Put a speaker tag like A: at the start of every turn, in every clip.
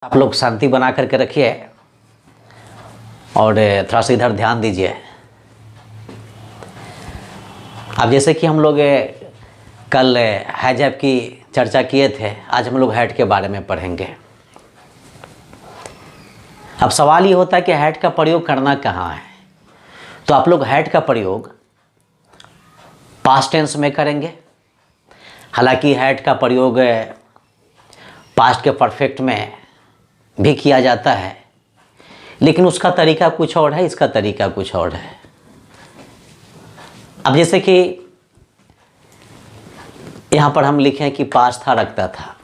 A: आप लोग शांति बना करके रखिए और थोड़ा सा इधर ध्यान दीजिए। अब जैसे कि हम लोग कल हैजैब की चर्चा किए थे, आज हम लोग हैट के बारे में पढ़ेंगे। अब सवाल ये होता है कि हैट का प्रयोग करना कहाँ है, तो आप लोग हैट का प्रयोग पास्ट टेंस में करेंगे। हालांकि हैट का प्रयोग पास्ट के परफेक्ट में भी किया जाता है, लेकिन उसका तरीका कुछ और है, इसका तरीका कुछ और है। अब जैसे कि यहाँ पर हम लिखें कि पास था रखता था,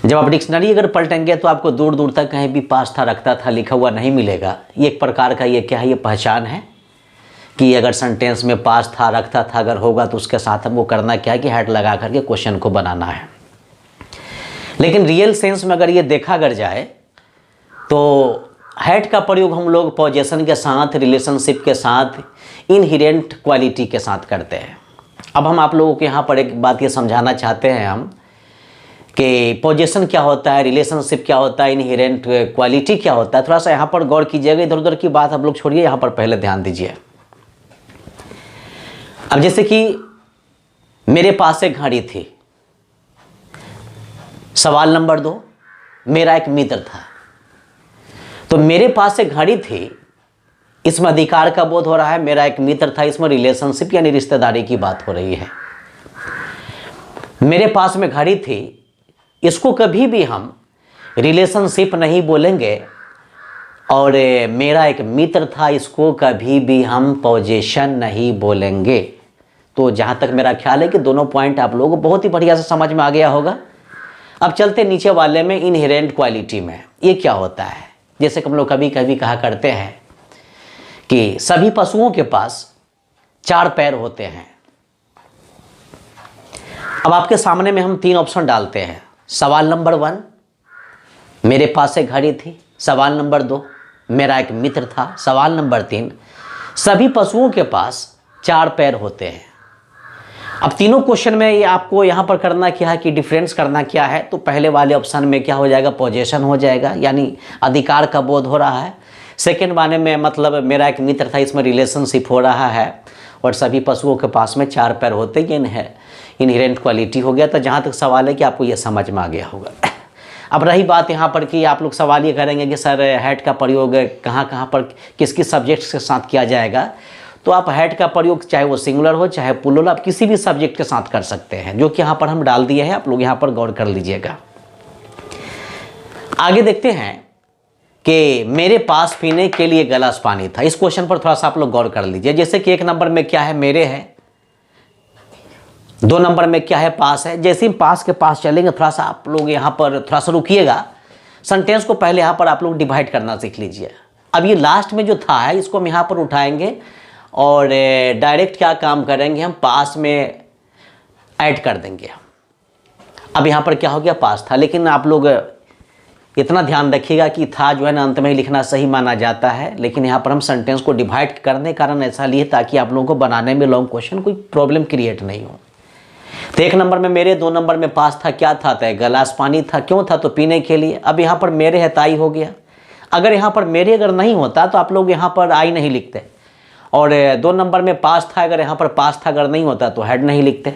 A: जब आप डिक्शनरी अगर पलटेंगे तो आपको दूर दूर तक कहीं भी पास था रखता था लिखा हुआ नहीं मिलेगा। ये एक प्रकार का ये क्या है, ये पहचान है कि अगर सेंटेंस में पास था रखता था अगर होगा तो उसके साथ हमको करना क्या है कि हैट लगा करके क्वेश्चन को बनाना है। लेकिन रियल सेंस में अगर ये देखा अगर जाए तो हैट का प्रयोग हम लोग पोजीशन के साथ, रिलेशनशिप के साथ, इनहेरेंट क्वालिटी के साथ करते हैं। अब हम आप लोगों को यहाँ पर एक बात ये समझाना चाहते हैं हम कि पोजीशन क्या होता है, रिलेशनशिप क्या होता है, इनहेरेंट क्वालिटी क्या होता है। थोड़ा सा यहाँ पर गौर कीजिएगा, इधर उधर की बात आप लोग छोड़िए, यहाँ पर पहले ध्यान दीजिए। अब जैसे कि मेरे पास एक घड़ी थी, सवाल नंबर 2, मेरा एक मित्र था। तो मेरे पास एक घड़ी थी, इसमें अधिकार का बोध हो रहा है, मेरा एक मित्र था, इसमें रिलेशनशिप यानी रिश्तेदारी की बात हो रही है। मेरे पास में घड़ी थी, इसको कभी भी हम रिलेशनशिप नहीं बोलेंगे, और मेरा एक मित्र था, इसको कभी भी हम पोजीशन नहीं बोलेंगे। तो जहाँ तक मेरा ख्याल है कि दोनों पॉइंट आप लोगों को बहुत ही बढ़िया से समझ में आ गया होगा। अब चलते नीचे वाले में, इनहेरेंट क्वालिटी में। ये क्या होता है, जैसे कि हम लोग कभी कभी कहा करते हैं कि सभी पशुओं के पास 4 पैर होते हैं। अब आपके सामने में हम 3 ऑप्शन डालते हैं। सवाल नंबर 1, मेरे पास एक घड़ी थी। सवाल नंबर 2, मेरा एक मित्र था। सवाल नंबर 3, सभी पशुओं के पास 4 पैर होते हैं। अब तीनों क्वेश्चन में ये आपको यहाँ पर करना क्या है कि डिफरेंस करना क्या है। तो पहले वाले ऑप्शन में क्या हो जाएगा, पोजीशन हो जाएगा, यानी अधिकार का बोध हो रहा है। सेकंड वाले में मतलब मेरा एक मित्र था, इसमें रिलेशनशिप हो रहा है, और सभी पशुओं के पास में 4 पैर होते हैं, इनहेरेंट क्वालिटी हो गया। तो जहाँ तक सवाल है कि आपको ये समझ में आ गया होगा। अब रही बात यहाँ पर कि आप लोग सवाल ये करेंगे कि सर हैट का प्रयोग कहाँ कहाँ पर किस किस सब्जेक्ट के साथ किया जाएगा। तो आप हैट का प्रयोग चाहे वो सिंगुलर हो चाहे प्लूरल, आप किसी भी सब्जेक्ट के साथ कर सकते हैं, जो कि यहाँ पर हम डाल दिए हैं। आप लोग यहाँ पर गौर कर लीजिएगा। आगे देखते हैं कि मेरे पास पीने के लिए गिलास पानी था। इस क्वेश्चन पर थोड़ा सा आप लोग गौर कर लीजिए। जैसे कि 1 नंबर में क्या है, मेरे है। 2 नंबर में क्या है, पास है। जैसे ही पास के पास चलेंगे, थोड़ा सा आप लोग यहाँ पर थोड़ा सा रुकिएगा। सेंटेंस को पहले यहाँ पर आप लोग डिवाइड करना सीख लीजिए। अब ये लास्ट में जो था है, इसको हम यहाँ पर उठाएंगे और डायरेक्ट क्या काम करेंगे, हम पास में ऐड कर देंगे। अब यहाँ पर क्या हो गया, पास था। लेकिन आप लोग इतना ध्यान रखिएगा कि था जो है ना अंत में ही लिखना सही माना जाता है, लेकिन यहाँ पर हम सेंटेंस को डिवाइड करने के कारण ऐसा लिए ताकि आप लोगों को बनाने में लॉन्ग क्वेश्चन कोई प्रॉब्लम क्रिएट नहीं हो। तो 1 नंबर में मेरे, 2 नंबर में पास था। क्या था, तो गिलास पानी था। क्यों था, तो पीने के लिए। अब यहाँ पर मेरे है, ताई हो गया। अगर यहाँ पर मेरे अगर नहीं होता तो आप लोग यहाँ पर आई नहीं लिखते, और 2 नंबर में पास था, अगर यहाँ पर पास था अगर नहीं होता तो हेड नहीं लिखते।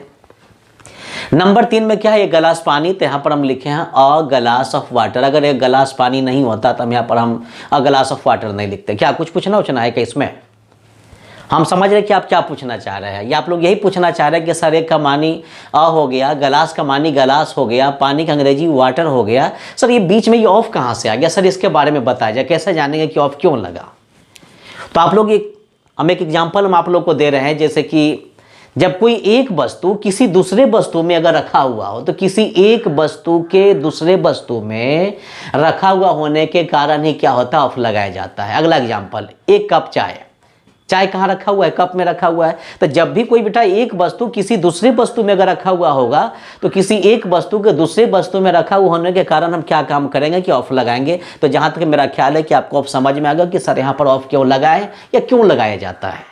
A: नंबर 3 में क्या है, ये गिलास पानी, तो यहाँ पर हम लिखे हैं अ गिलास ऑफ वाटर। अगर एक गिलास पानी नहीं होता तो हम यहाँ पर हम अ गिलास ऑफ वाटर नहीं लिखते। क्या कुछ पूछना है क्या इसमें? हम समझ रहे कि आप क्या पूछना चाह रहे हैं, या आप लोग यही पूछना चाह रहे हैं कि सर एक का मानी अ हो गया, गिलास का मानी गिलास हो गया, पानी का अंग्रेजी वाटर हो गया, सर ये बीच में ये ऑफ कहाँ से आ गया, सर इसके बारे में बताया जाए, कैसे जानेंगे कि ऑफ क्यों लगा। तो आप लोग हम एक एग्जाम्पल हम आप लोग को दे रहे हैं। जैसे कि जब कोई एक वस्तु किसी दूसरे वस्तु में अगर रखा हुआ हो, तो किसी एक वस्तु के दूसरे वस्तु में रखा हुआ होने के कारण ही क्या होता है, ऑफ लगाया जाता है। अगला एग्जाम्पल, एक कप चाय। चाय कहाँ रखा हुआ है, कप में रखा हुआ है। तो जब भी कोई बेटा एक वस्तु किसी दूसरे वस्तु में अगर रखा हुआ होगा, तो किसी एक वस्तु के दूसरे वस्तु में रखा हुआ होने के कारण हम क्या काम करेंगे कि ऑफ लगाएंगे। तो जहाँ तक मेरा ख्याल है कि आपको ऑफ समझ में आ गया कि सर यहाँ पर ऑफ क्यों लगाए या क्यों लगाया जाता है।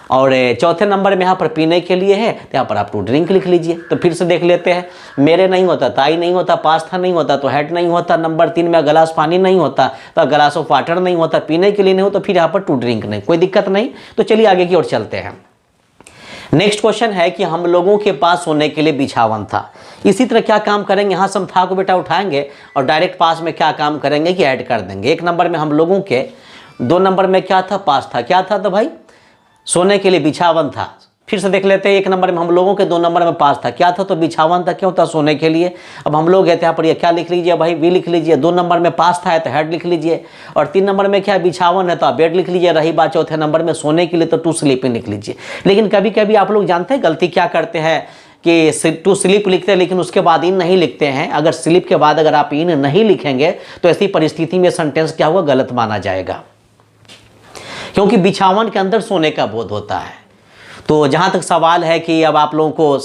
A: और चौथे नंबर में यहाँ पर पीने के लिए है, तो यहाँ पर आप टू ड्रिंक लिख लीजिए। तो फिर से देख लेते हैं, मेरे नहीं होता, ताई नहीं होता, पास्ता नहीं होता तो हैड नहीं होता, नंबर 3 में गिलास पानी नहीं होता तो गिलास ऑफ वाटर नहीं होता, पीने के लिए नहीं हो तो फिर यहाँ पर टू ड्रिंक नहीं, कोई दिक्कत नहीं। तो चलिए आगे की ओर चलते हैं। नेक्स्ट क्वेश्चन है कि हम लोगों के पास सोने के लिए बिछावन था। इसी तरह क्या काम करेंगे, यहाँ से हम था को बेटा उठाएंगे और डायरेक्ट पास में क्या काम करेंगे कि ऐड कर देंगे। 1 नंबर में हम लोगों के, 2 नंबर में क्या था, पास था, क्या था तो भाई सोने के लिए बिछावन था। फिर से देख लेते हैं, 1 नंबर में हम लोगों के, 2 नंबर में पास था, क्या था तो बिछावन था, क्यों था सोने के लिए। अब हम लोग गए थे यहाँ पर, ये क्या लिख लीजिए भाई, वी लिख लीजिए। 2 नंबर में पास था है तो हेड लिख लीजिए, और 3 नंबर में क्या बिछावन है तो आप बेड लिख लीजिए। रही बात चौथे नंबर में सोने के लिए तो टू स्लीपिंग लिख लीजिए। लेकिन कभी कभी आप लोग जानते हैं गलती क्या करते हैं कि टू स्लीप लिखते हैं लेकिन उसके बाद इन नहीं लिखते हैं। अगर स्लीप के बाद अगर आप इन नहीं लिखेंगे तो ऐसी परिस्थिति में सेंटेंस क्या होगा, गलत माना जाएगा, क्योंकि बिछावन के अंदर सोने का बोध होता है। तो जहाँ तक सवाल है कि अब आप लोगों को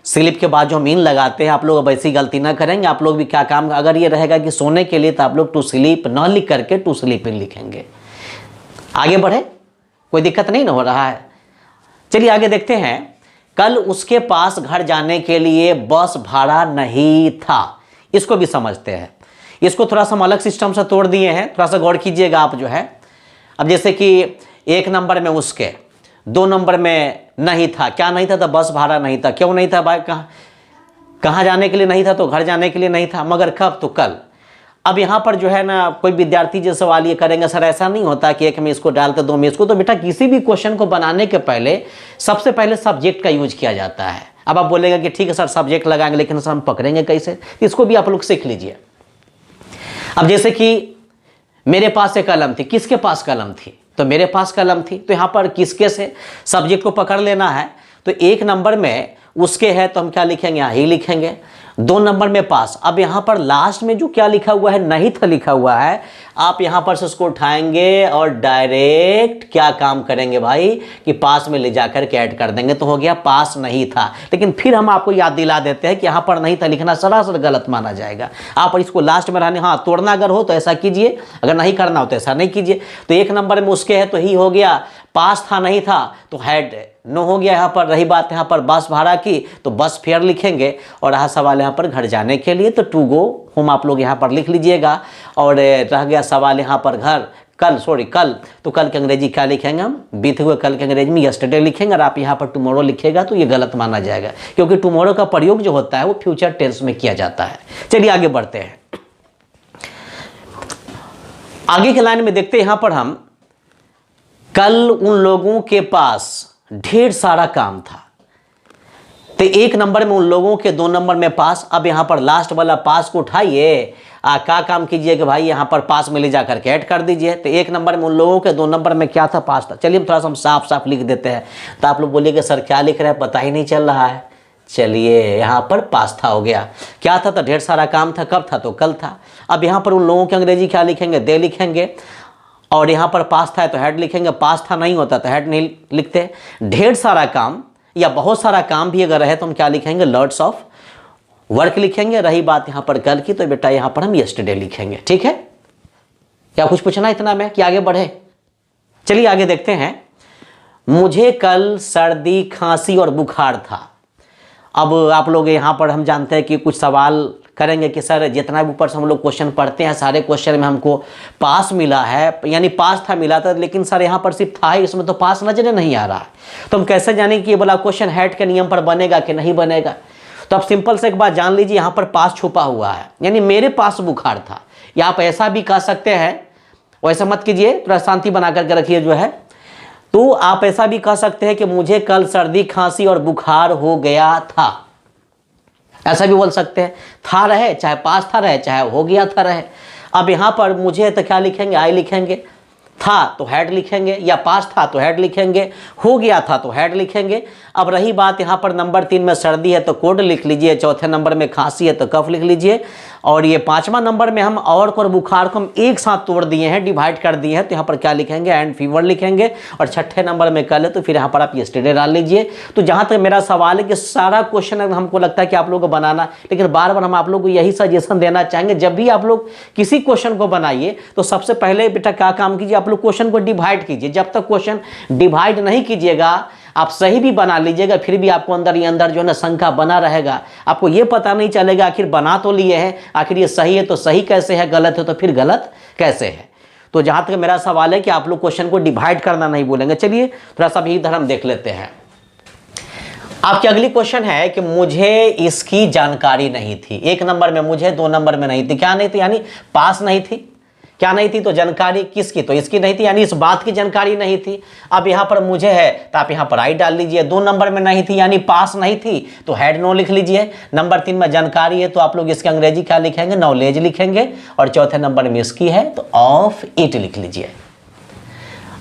A: स्लिप के बाद जो मीन लगाते हैं, आप लोग अब ऐसी गलती ना करेंगे। आप लोग भी क्या काम, अगर ये रहेगा कि सोने के लिए तो आप लोग टू स्लीप न लिख करके टू स्लीपिंग लिखेंगे। आगे बढ़े, कोई दिक्कत नहीं ना हो रहा है। चलिए आगे देखते हैं। कल उसके पास घर जाने के लिए बस भाड़ा नहीं था, इसको भी समझते हैं। इसको थोड़ा सा हम अलग सिस्टम से तोड़ दिए हैं, थोड़ा सा गौर कीजिएगा आप जो है। अब जैसे कि 1 नंबर में उसके, 2 नंबर में नहीं था, क्या नहीं था तो बस भाड़ा नहीं था। क्यों नहीं था भाई, कहाँ जाने के लिए नहीं था तो घर जाने के लिए नहीं था, मगर कब तो कल। अब यहाँ पर जो है ना, कोई विद्यार्थी जो सवाल ये करेंगे, सर ऐसा नहीं होता कि 1 में इसको डालते 2 में इसको। तो बेटा किसी भी क्वेश्चन को बनाने के पहले सबसे पहले सब्जेक्ट का यूज किया जाता है। अब आप बोलेगा कि ठीक है सर सब्जेक्ट लगाएंगे, लेकिन सर हम पकड़ेंगे कैसे, इसको भी आप लोग सीख लीजिए। अब जैसे कि मेरे पास एक कलम थी, किसके पास कलम थी तो मेरे पास कलम थी। तो यहाँ पर किसके से सब्जेक्ट को पकड़ लेना है। तो 1 नंबर में उसके है तो हम क्या लिखेंगे, यहाँ ही लिखेंगे। 2 नंबर में पास। अब यहाँ पर लास्ट में जो क्या लिखा हुआ है, नहीं था लिखा हुआ है, आप यहाँ पर से उसको उठाएंगे और डायरेक्ट क्या काम करेंगे भाई कि पास में ले जाकर के ऐड कर देंगे, तो हो गया पास नहीं था। लेकिन फिर हम आपको याद दिला देते हैं कि यहाँ पर नहीं था लिखना सरासर गलत माना जाएगा। आप इसको लास्ट में रहने, हाँ तोड़ना अगर हो तो ऐसा कीजिए, अगर नहीं करना हो तो ऐसा नहीं कीजिए। तो 1 नंबर में उसके है तो ही हो गया, पास था नहीं था तो हैड नो हो गया। यहाँ पर रही बात यहाँ पर बस भाड़ा की तो बस फेयर लिखेंगे, और रहा सवाल यहाँ पर घर जाने के लिए तो टू गो होम आप लोग यहाँ पर लिख लीजिएगा। और रह गया सवाल यहाँ पर घर, कल, तो कल के अंग्रेजी क्या लिखेंगे हम, बीते हुए कल के अंग्रेजी में यस्टरडे लिखेंगे, और आप यहाँ पर टुमारो लिखेगा तो ये गलत माना जाएगा, क्योंकि टुमारो का प्रयोग जो होता है वो फ्यूचर टेंस में किया जाता है। चलिए आगे बढ़ते हैं। आगे के लाइन में देखते हैं, यहाँ पर हम कल उन लोगों के पास ढेर सारा काम था। तो 1 नंबर में उन लोगों के, 2 नंबर में पास। अब यहाँ पर लास्ट वाला पास को उठाइए, क्या काम कीजिए कि भाई यहाँ पर पास में ले जाकर के ऐड कर दीजिए। तो 1 नंबर में उन लोगों के, 2 नंबर में क्या था, पास था। चलिए थोड़ा सा हम साफ साफ लिख देते हैं। तो आप लोग बोलिएगा सर क्या लिख रहे हैं, पता ही नहीं चल रहा है। चलिए यहाँ पर पास था हो गया, क्या था तो ढेर सारा काम था, कब था तो कल था। अब यहाँ पर उन लोगों के अंग्रेजी क्या लिखेंगे, दे लिखेंगे, और यहाँ पर पास था तो हेड लिखेंगे, पास था नहीं होता तो हेड नहीं लिखते। ढेर सारा काम या बहुत सारा काम भी अगर रहे तो हम क्या लिखेंगे, लॉट्स ऑफ वर्क लिखेंगे। रही बात यहाँ पर कल की तो बेटा यहाँ पर हम यस्टरडे लिखेंगे। ठीक है, क्या कुछ पूछना इतना में कि आगे बढ़े। चलिए आगे देखते हैं। मुझे कल सर्दी खांसी और बुखार था। अब आप लोग यहाँ पर हम जानते हैं कि कुछ सवाल करेंगे कि सर जितना भी ऊपर से हम लोग क्वेश्चन पढ़ते हैं सारे क्वेश्चन में हमको पास मिला है, यानी पास था मिला था, लेकिन सर यहाँ पर सिर्फ था ही, इसमें तो पास नजर नहीं आ रहा है। तो हम कैसे जानें कि ये वाला क्वेश्चन हैड के नियम पर बनेगा कि नहीं बनेगा। तो आप सिंपल से एक बात जान लीजिए, यहाँ पर पास छुपा हुआ है, यानी मेरे पास बुखार था। या आप ऐसा भी कह सकते हैं, वैसा मत कीजिए, थोड़ा शांति बना करके रखिए जो है। तो आप ऐसा भी कह सकते हैं कि मुझे कल सर्दी खांसी और बुखार हो गया था, ऐसा भी बोल सकते हैं। था रहे, चाहे पास था रहे, चाहे हो गया था रहे। अब यहाँ पर मुझे तो क्या लिखेंगे, आई लिखेंगे, था तो हेड लिखेंगे, या पास था तो हेड लिखेंगे, हो गया था तो हेड लिखेंगे। अब रही बात यहाँ पर नंबर 3 में सर्दी है तो कोड लिख लीजिए, चौथे नंबर में खांसी है तो कफ लिख लीजिए, और ये 5वां नंबर में हम और को और बुखार को हम एक साथ तोड़ दिए हैं, डिवाइड कर दिए हैं, तो यहाँ पर क्या लिखेंगे, एंड फीवर लिखेंगे। और 6ठे नंबर में कल है तो फिर यहाँ पर आप यस्टरडे डाल लीजिए। तो जहाँ तक मेरा सवाल है कि सारा क्वेश्चन हमको लगता है कि आप लोग को बनाना, लेकिन बार बार हम आप लोग को यही सजेशन देना चाहेंगे, जब भी आप लोग किसी क्वेश्चन को बनाइए तो सबसे पहले बेटा क्या काम कीजिए, आप लोग क्वेश्चन को डिवाइड कीजिए। जब तक क्वेश्चन डिवाइड नहीं कीजिएगा, आप सही भी बना लीजिएगा, फिर भी आपको अंदर ही अंदर जो है ना शंका बना रहेगा, आपको ये पता नहीं चलेगा आखिर बना तो लिए हैं, आखिर ये सही है तो सही कैसे है, गलत है तो फिर गलत कैसे है। तो जहां तक मेरा सवाल है कि आप लोग क्वेश्चन को डिवाइड करना नहीं बोलेंगे। चलिए थोड़ा सा भी इधर हम देख लेते हैं। आपकी अगली क्वेश्चन है कि मुझे इसकी जानकारी नहीं थी। 1 नंबर में मुझे, 2 नंबर में नहीं थी। क्या नहीं थी, यानी पास नहीं थी। क्या नहीं थी, तो जानकारी किसकी, तो इसकी नहीं थी, यानी इस बात की जानकारी नहीं थी। अब यहाँ पर मुझे है तो आप यहाँ पर आई डाल लीजिए। 2 नंबर में नहीं थी यानी पास नहीं थी, तो हैड नो लिख लीजिए। नंबर 3 में जानकारी है तो आप लोग इसके अंग्रेजी क्या लिखेंगे, नॉलेज लिखेंगे। और चौथे नंबर में इसकी है तो ऑफ इट लिख लीजिए।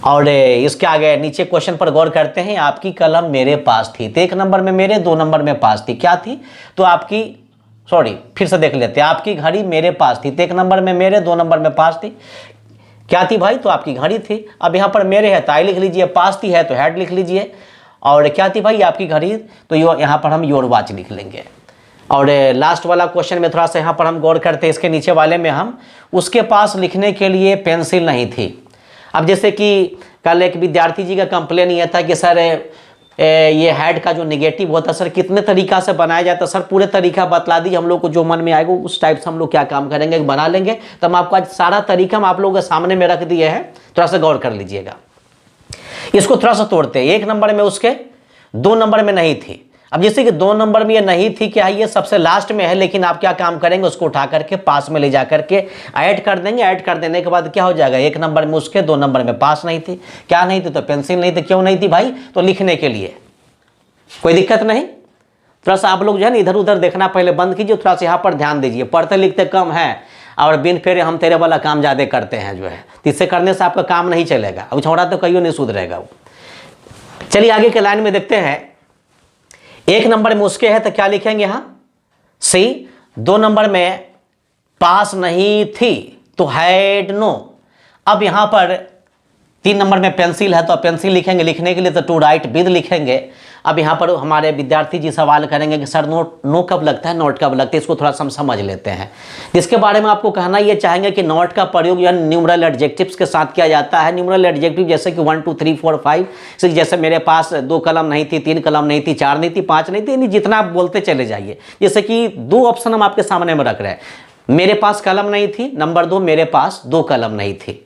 A: और इसके आगे नीचे क्वेश्चन पर गौर करते हैं। आपकी कलम मेरे पास थी, तो 1 नंबर में मेरे, 2 नंबर में पास थी। क्या थी, तो आपकी, सॉरी फिर से देख लेते हैं। आपकी घड़ी मेरे पास थी, तो 1 नंबर में मेरे, 2 नंबर में पास थी। क्या थी भाई, तो आपकी घड़ी थी। अब यहाँ पर मेरे है तो आई लिख लीजिए, पास थी है तो हैड लिख लीजिए। और क्या थी भाई, आपकी घड़ी, तो यहाँ पर हम योर वॉच लिख लेंगे। और लास्ट वाला क्वेश्चन में थोड़ा सा यहाँ पर हम गौर करते हैं। इसके नीचे वाले में हम, उसके पास लिखने के लिए पेंसिल नहीं थी। अब जैसे कि कल एक विद्यार्थी जी का कंप्लेन ये था कि सर ये हैड का जो नेगेटिव होता है सर कितने तरीका से बनाया जाता है, सर पूरे तरीका बतला दीजिए, हम लोग को जो मन में आएगा उस टाइप से हम लोग क्या काम करेंगे, बना लेंगे। तो हम आपको आज सारा तरीका हम आप लोगों के सामने में रख दिए हैं, थोड़ा सा गौर कर लीजिएगा। इसको थोड़ा सा तोड़ते हैं। 1 नंबर में उसके, 2 नंबर में नहीं थी। अब जैसे कि 2 नंबर में ये नहीं थी, क्या है, ये सबसे लास्ट में है, लेकिन आप क्या काम करेंगे, उसको उठा करके पास में ले जा करके ऐड कर देंगे। ऐड कर देने के बाद क्या हो जाएगा, 1 नंबर में उसके, 2 नंबर में पास नहीं थी। क्या नहीं थी, तो पेंसिल नहीं थी। क्यों नहीं थी भाई, तो लिखने के लिए। कोई दिक्कत नहीं। थोड़ा सा आप लोग जो है ना इधर उधर देखना पहले बंद कीजिए, थोड़ा सा यहाँ पर ध्यान दीजिए। पढ़ते लिखते कम है और बिन फेरे हम तेरे वाला काम ज़्यादा करते हैं जो है, तो इससे करने से आपका काम नहीं चलेगा। अब छोड़ा तो कहीं नहीं सुधरेगा वो। चलिए आगे के लाइन में देखते हैं। 1 नंबर में उसके है तो क्या लिखेंगे यहाँ, सी। 2 नंबर में पास नहीं थी तो हैड नो। अब यहाँ पर 3 नंबर में पेंसिल है तो पेंसिल लिखेंगे, लिखने के लिए तो टू राइट विद लिखेंगे। अब यहाँ पर हमारे विद्यार्थी जी सवाल करेंगे कि सर नो कब लगता है, नॉट कब लगता है, इसको थोड़ा सा हम समझ लेते हैं। इसके बारे में आपको कहना ये चाहेंगे कि नॉट का प्रयोग यानी न्यूमरल एडजेक्टिव्स के साथ किया जाता है। न्यूमरल एडजेक्टिव जैसे कि 1 2 3 4 5, जैसे मेरे पास 2 कलम नहीं थी, 3 कलम नहीं थी, 4 नहीं थी, 5 नहीं थी, यानी जितना आप बोलते चले जाइए। जैसे कि 2 ऑप्शन हम आपके सामने में रख रहे हैं। मेरे पास कलम नहीं थी, नंबर 2 मेरे पास 2 कलम नहीं थी।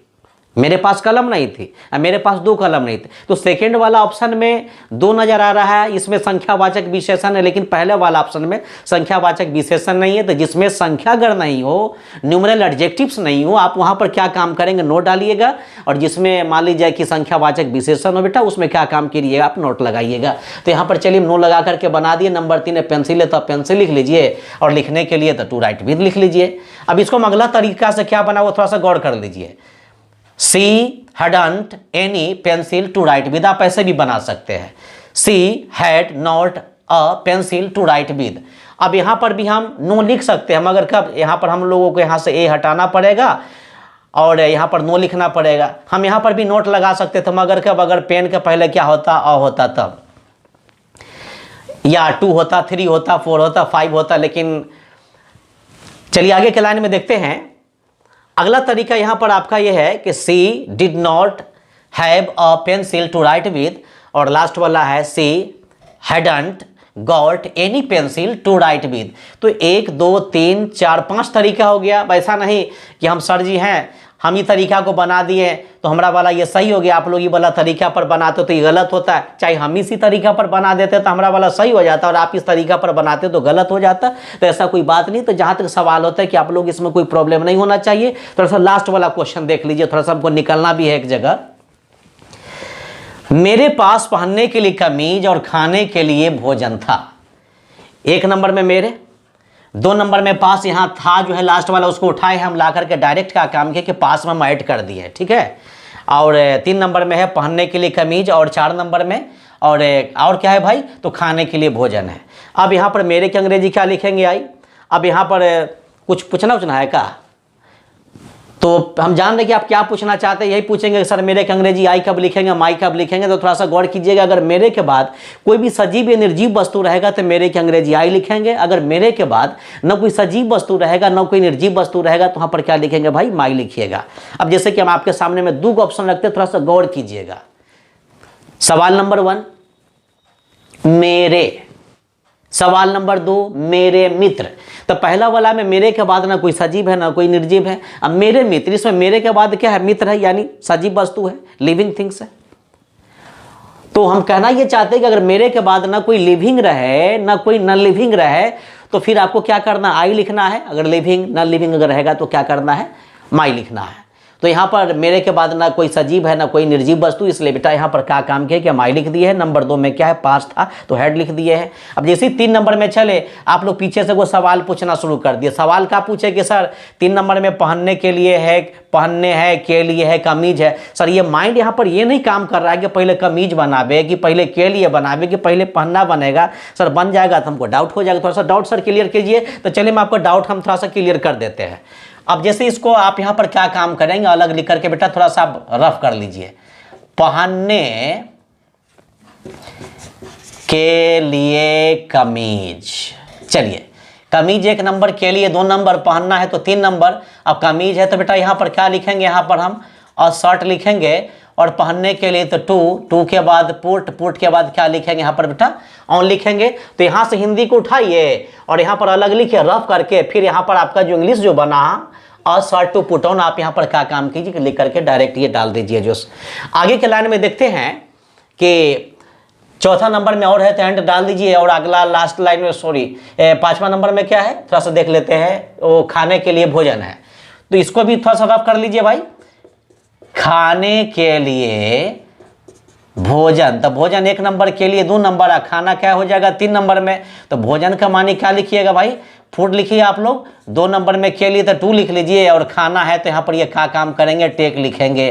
A: मेरे पास कलम नहीं थी, मेरे पास 2 कलम नहीं थे। तो सेकंड वाला ऑप्शन में 2 नजर आ रहा है, इसमें संख्यावाचक विशेषण है, लेकिन पहले वाला ऑप्शन में संख्यावाचक विशेषण नहीं है। तो जिसमें संख्यागण नहीं हो, न्यूमरल एडजेक्टिव्स नहीं हो, आप वहां पर क्या काम करेंगे, नोट डालिएगा। और जिसमें मान लीजिए कि संख्यावाचक विशेषण हो बेटा, उसमें क्या काम करिएगा, आप नोट लगाइएगा। तो यहाँ पर चलिए नो लगा करके बना दिए। नंबर 3 है पेंसिल है तो पेंसिल लिख लीजिए, और लिखने के लिए तो टू राइट विद लिख लीजिए। अब इसको हम अगला तरीका से क्या बना वो थोड़ा सा गौर कर लीजिए। सी hadn't any pencil to write with, आप ऐसे भी बना सकते हैं। सी had not a pencil to write with। अब यहाँ पर भी हम नो लिख सकते हैं, मगर कब, यहाँ पर हम लोगों को यहाँ से ए हटाना पड़ेगा और यहाँ पर नो लिखना पड़ेगा। हम यहाँ पर भी नोट लगा सकते थे, मगर कब, अगर पेन के पहले क्या होता, अ होता तब, या 2 होता, 3 होता, 4 होता, 5 होता। लेकिन चलिए आगे के लाइन में देखते हैं। अगला तरीका यहाँ पर आपका यह है कि she did not have a pencil to write with, और लास्ट वाला है she hadn't got any pencil to write with. तो 1 2 3 4 5 तरीका हो गया। वैसा नहीं कि हम सर जी हैं, हम ये तरीका को बना दिए तो हमारा वाला ये सही हो गया, आप लोग ये वाला तरीका पर बनाते तो ये गलत होता है। चाहे हम इसी तरीका पर बना देते तो हमारा वाला सही हो जाता, और आप इस तरीका पर बनाते तो गलत हो जाता। तो ऐसा कोई बात नहीं। तो जहाँ तक सवाल होता है कि आप लोग इसमें कोई प्रॉब्लम नहीं होना चाहिए। थोड़ा सा लास्ट वाला क्वेश्चन देख लीजिए, थोड़ा सा हमको निकलना भी है एक जगह। मेरे पास पहनने के लिए कमीज और खाने के लिए भोजन था। 1 नंबर में मेरे, 2 नंबर में पास, यहाँ था जो है लास्ट वाला उसको उठाए हम ला करके डायरेक्ट का काम किया कि पास में हम ऐड कर दिए, ठीक है। और 3 नंबर में है पहनने के लिए कमीज, और 4 नंबर में और क्या है भाई, तो खाने के लिए भोजन है। अब यहाँ पर मेरे की अंग्रेजी क्या लिखेंगे आई। अब यहाँ पर कुछ पूछना है का? तो हम जान रहे कि आप क्या पूछना चाहते हैं, यही पूछेंगे सर मेरे के अंग्रेजी आई कब लिखेंगे, माई कब लिखेंगे। तो थोड़ा सा गौर कीजिएगा, अगर मेरे के बाद कोई भी सजीव या निर्जीव वस्तु रहेगा तो मेरे के अंग्रेजी आई लिखेंगे। अगर मेरे के बाद न कोई सजीव वस्तु रहेगा न कोई निर्जीव वस्तु रहेगा तो वहाँ पर क्या लिखेंगे भाई? माई लिखिएगा। अब जैसे कि हम आपके सामने में 2 ऑप्शन रखते हैं, थोड़ा सा गौर कीजिएगा। सवाल नंबर 1 मेरे, सवाल नंबर 2 मेरे मित्र। तो पहला वाला में मेरे के बाद ना कोई सजीव है ना कोई निर्जीव है। अब मेरे मित्र, इसमें मेरे के बाद क्या है? मित्र है, यानी सजीव वस्तु है, लिविंग थिंग्स है। तो हम कहना ये चाहते हैं कि अगर मेरे के बाद ना कोई लिविंग रहे ना कोई नॉन लिविंग रहे तो फिर आपको क्या करना? आई लिखना है। अगर लिविंग नॉन लिविंग अगर रहेगा तो क्या करना है? माई लिखना है। तो यहाँ पर मेरे के बाद ना कोई सजीव है ना कोई निर्जीव वस्तु, इसलिए बेटा यहाँ पर क्या काम किया कि माई लिख दिए है। नंबर 2 में क्या है? पास था तो हेड लिख दिए है। अब जैसे 3 नंबर में चले, आप लोग पीछे से वो सवाल पूछना शुरू कर दिए। सवाल क्या पूछे कि सर 3 नंबर में पहनने के लिए है, पहनने है, के लिए है, कमीज है। सर ये माइंड यहाँ पर ये नहीं काम कर रहा है कि पहले कमीज बनावे कि पहले के लिए बनावे कि पहले पहनना बनेगा। सर बन जाएगा तो हमको डाउट हो जाएगा। थोड़ा सा डाउट सर क्लियर कीजिए। तो चलिए मैं आपको डाउट हम थोड़ा सा क्लियर कर देते हैं। अब जैसे इसको आप यहाँ पर क्या काम करेंगे, अलग लिख करके बेटा थोड़ा सा रफ कर लीजिए। पहनने के लिए कमीज। चलिए कमीज 1 नंबर, के लिए 2 नंबर, पहनना है तो 3 नंबर। अब कमीज है तो बेटा यहाँ पर क्या लिखेंगे? यहाँ पर हम और शर्ट लिखेंगे। और पहनने के लिए तो 2 के बाद पुट के बाद क्या लिखेंगे? यहाँ पर बेटा ऑन लिखेंगे। तो यहाँ से हिंदी को उठाइए और यहाँ पर अलग लिखिए रफ करके। फिर यहाँ पर आपका जो इंग्लिश जो बना और शर्ट टू पुट ऑन, आप यहाँ पर क्या काम कीजिए लिख करके डायरेक्ट ये डाल दीजिए। जो आगे के लाइन में देखते हैं कि 4था नंबर में और है तो एंड डाल दीजिए। और अगला लास्ट लाइन में 5वां नंबर में क्या है थोड़ा सा देख लेते हैं। वो खाने के लिए भोजन है, तो इसको भी थोड़ा सा रफ कर लीजिए भाई। खाने के लिए भोजन, तो भोजन 1 नंबर, के लिए 2 नंबर, खाना क्या हो जाएगा 3 नंबर में। तो भोजन का मानी क्या लिखिएगा भाई? फूड लिखिए आप लोग। 2 नंबर में के लिए तो 2 लिख लीजिए। और खाना है तो यहाँ पर ये क्या काम करेंगे? टेक लिखेंगे।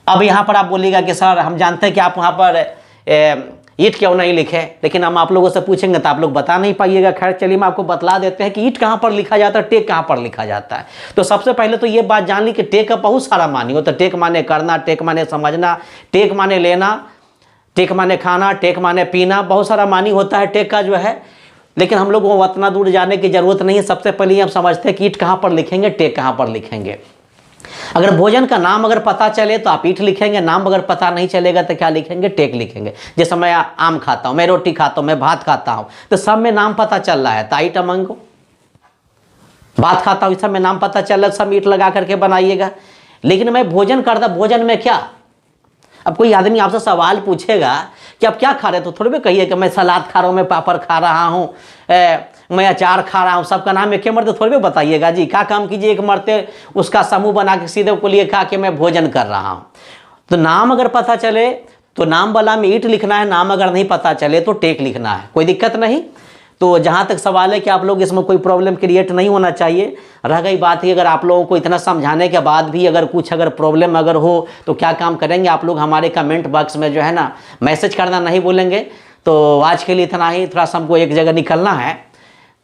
A: अब यहाँ पर आप बोलिएगा कि सर हम जानते हैं कि आप वहाँ पर ईट क्यों नहीं लिखे, लेकिन हम आप लोगों से पूछेंगे तो आप लोग बता नहीं पाइएगा। खैर चलिए मैं आपको बतला देते हैं कि ईट कहाँ पर लिखा जाता है, टेक कहाँ पर लिखा जाता है। तो सबसे पहले तो ये बात जान ली कि टेक का बहुत सारा मानी होता है। टेक माने करना, टेक माने समझना, टेक माने लेना, टेक माने खाना, टेक माने पीना, बहुत सारा मानी होता है टेक का जो है। लेकिन हम लोग को उतना दूर जाने की जरूरत नहीं है। सबसे पहले हम समझते हैं कि ईट कहाँ पर लिखेंगे, टेक कहाँ पर लिखेंगे। अगर भोजन का नाम अगर पता चले तो आप ईट लिखेंगे, नाम अगर पता नहीं चलेगा तो क्या लिखेंगे? टेक लिखेंगे। जैसे मैं आम खाता हूँ, मैं रोटी खाता हूँ, मैं भात खाता हूँ, तो सब में नाम पता चल रहा है तो ईट अमंगो। भात खाता हूँ, इस सब में नाम पता चल रहा है, सब ईट लगा करके बनाइएगा। लेकिन मैं भोजन करता, भोजन में क्या? अब कोई आदमी आपसे सवाल पूछेगा कि आप क्या खा रहे, तो थोड़ी भी कहिए कि मैं सलाद खा रहा हूँ, मैं पापड़ खा रहा हूँ, मैं अचार खा रहा हूँ। सबका नाम एक मरते थोड़ी भी बताइएगा जी। क्या काम कीजिए? एक मरते उसका समूह बना के सीधे को लिए कहा कि मैं भोजन कर रहा हूँ। तो नाम अगर पता चले तो नाम वाला में ईट लिखना है, नाम अगर नहीं पता चले तो टेक लिखना है, कोई दिक्कत नहीं। तो जहाँ तक सवाल है कि आप लोग इसमें कोई प्रॉब्लम क्रिएट नहीं होना चाहिए। रह गई बात कि अगर आप लोगों को इतना समझाने के बाद भी अगर कुछ अगर प्रॉब्लम अगर हो तो क्या काम करेंगे आप लोग? हमारे कमेंट बॉक्स में जो है ना मैसेज करना नहीं भूलेंगे। तो आज के लिए इतना ही, थोड़ा सा हमको एक जगह निकलना है।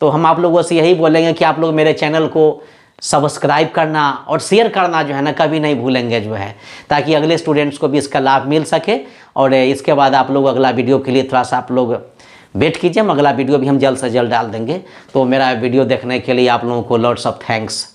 A: तो हम आप लोगों से यही बोलेंगे कि आप लोग मेरे चैनल को सब्सक्राइब करना और शेयर करना जो है ना कभी नहीं भूलेंगे जो है, ताकि अगले स्टूडेंट्स को भी इसका लाभ मिल सके। और इसके बाद आप लोग अगला वीडियो के लिए थोड़ा सा आप लोग वेट कीजिए। हम अगला वीडियो भी हम जल्द से जल्द डाल देंगे। तो मेरा वीडियो देखने के लिए आप लोगों को लॉट्स ऑफ थैंक्स।